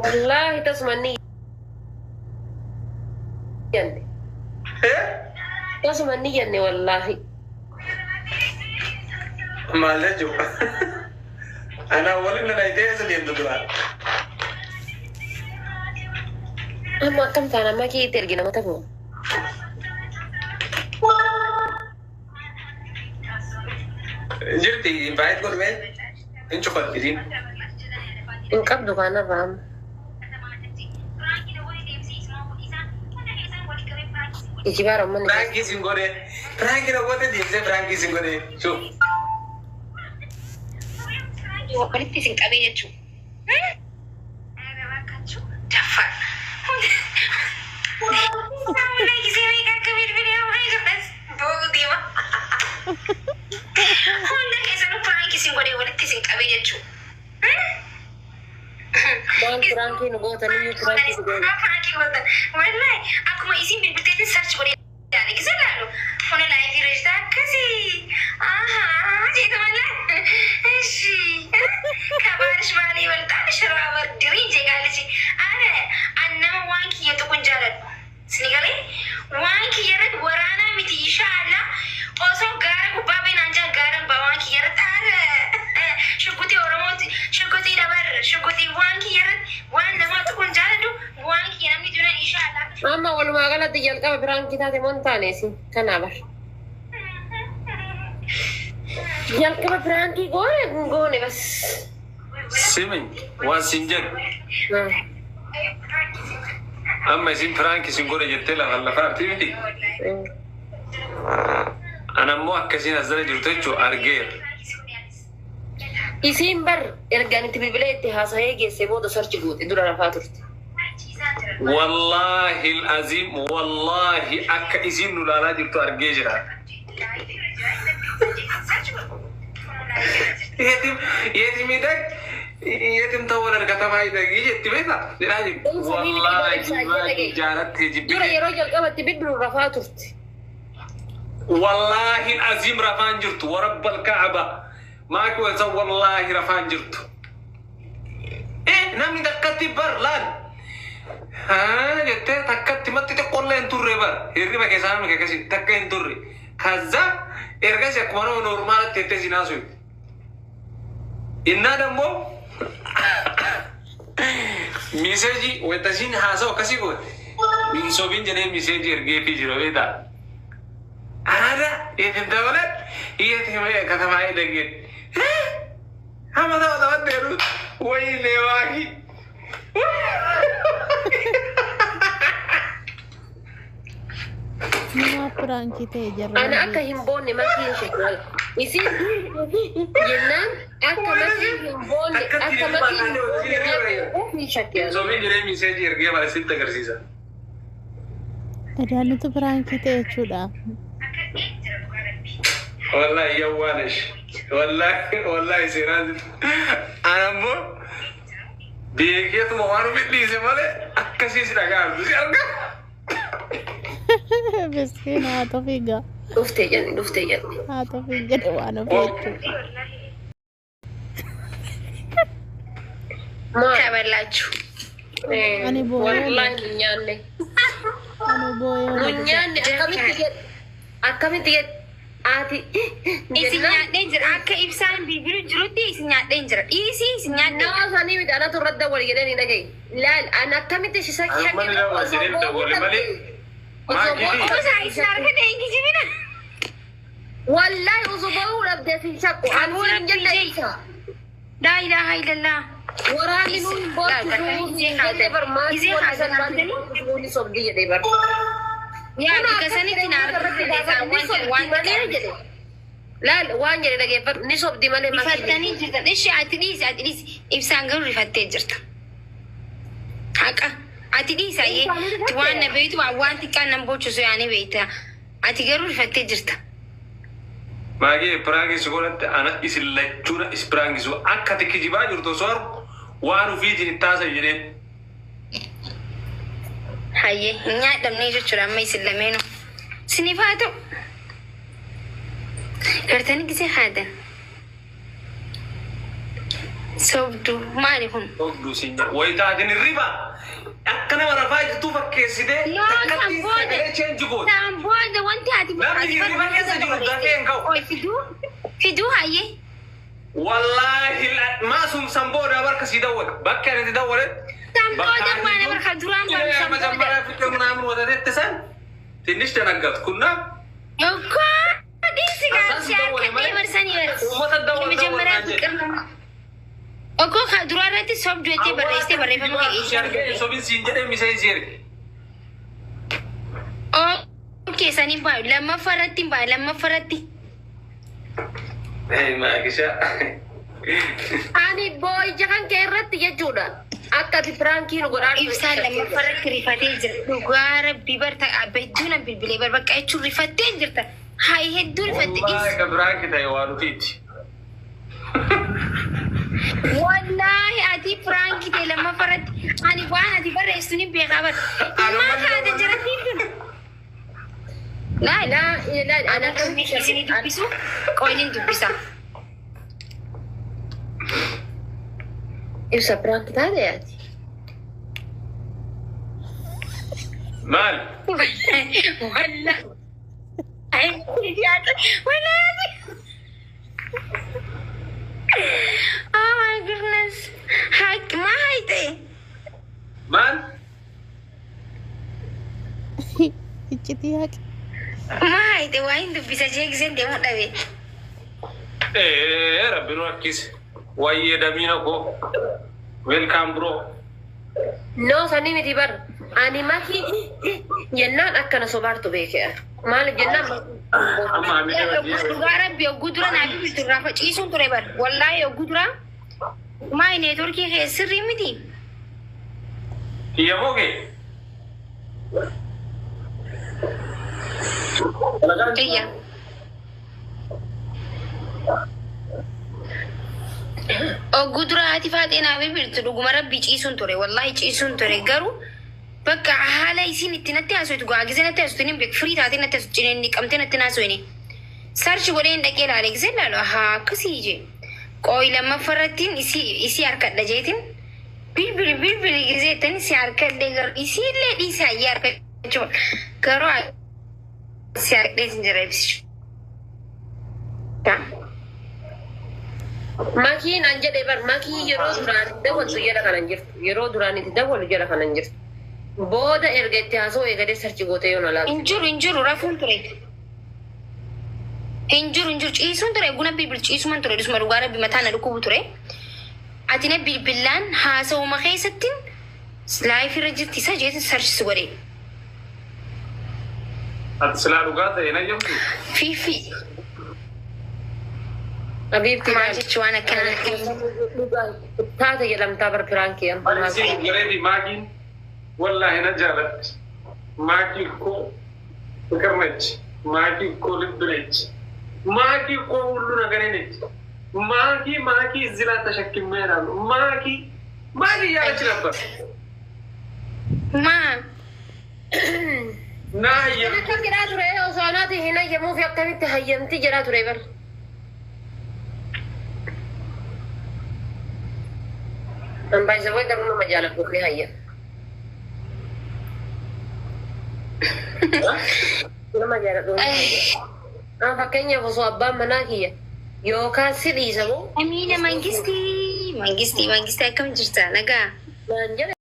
والله تسمعني جني تسمعني جني والله ما لجوا أنا أولي من الأيديز اللي يندبران أما كم تانا ما كي ترجينا ما تبغى جرتي بعد قول مين إنت قدرين إن كم دكان الرام إجبار من فرانكي سينغوري فرانكي نقول تدي فرانكي سينغوري شوف وقلت سنكابين شو جفر والله يسوي كبير بني أو هاي بس بوق ديما والله يسوي فرانكي سنكابين وقلت سنكابين شو بان فرانكي نقول تاني فرانكي سنغوري فرانكي قلت والله أكو ما يسين بالبتة سيرش قولي يعني كذا لالو هنا لا يفيرش ده كذي جيت والله إيشي كبارش مالي والله شراب الدرين جي قال لي أنا وانكي يتكون جالد سنقالي وانكي يرد ورانا متي إن شاء الله وصو غارب وبابين أنجا غارب بوانكي يرد شكوتي ورموتي شكوتي دبر شكوتي وانكي يرد وانا ما تكون جالدو وانكي ينمي دونا إن شاء الله أما ولما غلط يلقى فرانكي تاتي مونتانيسي كنابر يلقى فرانكي غوني بس سيمين واسنجر أما سين فرانكي سينغوري جتلا هلا فارتي بدي أنا مو أكسين أزاي جرتشو أرجير isiin bar ergaan itti bilbilee itti haasa'ee geesse booda sarchi guute dura rafaa turte. والله العظيم والله أك إزين نلالا جبتو أرجيجرا يتم يدك يتم تور الكتاب هاي دقيقة يتبعها لازم والله ما جارت تجيب dura yeroo jalqabatti bilbilu rafaa turte. والله العظيم رفان جرت ورب الكعبة ما كنت والله رفان جرت إيه نامي دكتي بر لان ها جت دكتي ما تقول لي انتوري بر هيري ما كيسان ما كيسي دكتي انتوري كذا إرجع سكمانو نورمال تتسي ناسوي إننا دمو ميساجي وتسين هاسو كسي قول من سوبين جنيه ميساجي إرجع في جرويدا أنا يتم دولت يتم كذا ما يدقين هم هذا ديرو وين لواهي ما فرانكي تجرب أنا أكا همبوني ما فيه شكل يصير جنان أكا ما فيه همبوني أكا ما فيه همبوني شكل سوبين جنيه ميساجي إرجع على ستة كرسيسا أنا فرانكي تجرب والله يوانش والله سيران أنا مو بيجيت موانو بدي سمالة أكسيس رجال بس أرجع مسكين عاطفيقة دفتي جني عاطفيقة وأنا بيتو ما كبرلاችሁ أنا بويا والله نياني أنا بويا نياني أكمل آتي isinya danger akka ibsaan bibiru jirutti isinya danger isinya ناس أنا بدي أنا ترد ولا جريني نجي لا أنا كم تشيسك أنا ما نلا وزير دولة مالي ما جدي بس عايزنا كده انجي بينا والله أصبحوا لبدأ في شك أنا وين جل إيشا لا اله الا الله وراني نون بوت ديبر ما ولا سلمان نوني صبدي ديبر يا بكسني لا وان جري ديبر نصب دي مالي ما فتني جرت ايش اتليس ابسان قالوا رفتي جرت حقا اتليس اي توانا بيت وانت كان نبوچو يعني بيتا اتيغرو رفتي جرت ما جي براغي سقولت أنا إسلا جورا إسبراغي سو أكتر كجيبا جرتو صار وانو في جين تاسا جنين haye nya dam ne jira mai sillameno sini fado kartani gise hada sobdu maalifun Sobdu sinya. Wayitaatiin riba. Akkana warafaa jirtu fakkeessitee takkatti sagalee cheenji gooti. booda wanti ati Namni riba keessa jiru dafee hin ka'u. fiduu hayyee Wallaahi maasum sambooda barka si dawwala. Bakka ani dawwale. sambooda maana barka duraan baru sambooda. Majambaraa fikkee munaamun wadatetti san. Tinnish tanaggat kunna. Yokko dhiisi gaasi akka deebarsanii bara. Ogo ka duraarratti sobdu jettee barreessitee barreeffama kee. Sobin siin jedhee misee seeri. Okay, saniin baay'u lammaffaarratti hin baay'u lammaffaarratti. Maakisha. Ani boo'icha kan kee irratti jechuudha. Akka ati piraankiin godhaa Ibsaan lammaffaarratti rifatee jira. Dhugaa rabbii barta hedduun an bilbilee bar bakka jechuun rifattee jirta. Hayi hedduu rifatte Wallaahi ka piraanki ta'e waa nufiiti. Wallahi ati piraanki ta'e lammaffaarratti ani waan ati barreessitu ni beekaa bar. Maa kaata jiratiin kun. ana kan Isinii dubbisu qoyniin dubbisa. ibsa piraanki taate yaati. Maal? Walla. Walla. Oh my goodness. Hak maite. Maal? Iccitii haqi. Maite waan dubbisa jeekseen deemu dhabe. Rabbi nu akkisi. Wayyee damiina koo. Welcome bro. No sani miti bar. Ani maki jennaan akkana sobaartu beekee. Maal jennaan Amma amina badii. Dhugaa rabbi yogguu dura naa bibiltu irraa faciisuun ture bar. Wallaahi yogguu dura maa neetworkii kee sirrii miti. Kiyya moo kee? Iyya. Yogguu dura ati faatee naa bibiltu dhuguma rabbi ciisuun ture. Wallaahi ciisuun ture garuu bakka haala isin itti natti haasoftu gaagise natti haasoftu ni beeku firii taatee natti haasoftu cineen qabtee natti haasofne. Sarchi godhee hin dhaqee ilaale gisee ilaalu haa akkasii je. Qooyi lammaffarrattiin isii harkadha jeetiin bilbili gisee tan isii harkadhee garuu isiillee dhiisee hayyee harkachuu garuu isii harkadhee sin jira ibsichu. makiin an jedhee bar makii yeroo duraan dawwaltu jala kanan jirtu. Yeroo duraan itti dawwalu jala kanan jirtu. Booda erga itti haasoo eegalee sarchi gootee yoo na laatu. Injuru rafuun ture. Injuru ciisuun ture guna bilbil ciisuman ture dhusuma dhugaa rabbi mataa na dhukkubu ture. Atina bilbilaan haasawuma keessattiin laayif irra jirti isa jeetin sarchisi godhe. Ati silaa dhugaa ta'e na jirtu. Fiifi Abiibti maal jechuun waan akkana taate jedhamtaa bar piraankii Ani siin gareefi maakiin wallaahi na jaalatti. Maakii koo fikirnechi. Maakii koo libbinechi. Maakii koo hullu nagarenechi. Maakii zilaa tashakkimee ilaalu. Maakii yaadachi nabbar. maa Naa hayyam. akka jedhaa ture osoo anaati hin hayyamuufi akkamitti hayyamti jedhaa ture bar. Ambaisa way garuu nama jaalatu ni hayyam. Nama jaalatu ni hayyam. Fakkeenyaaf osoo abbaan manaa kiyya yookaan si dhiisa moo Amina mangistii akkam jirta nagaa. naan jedhe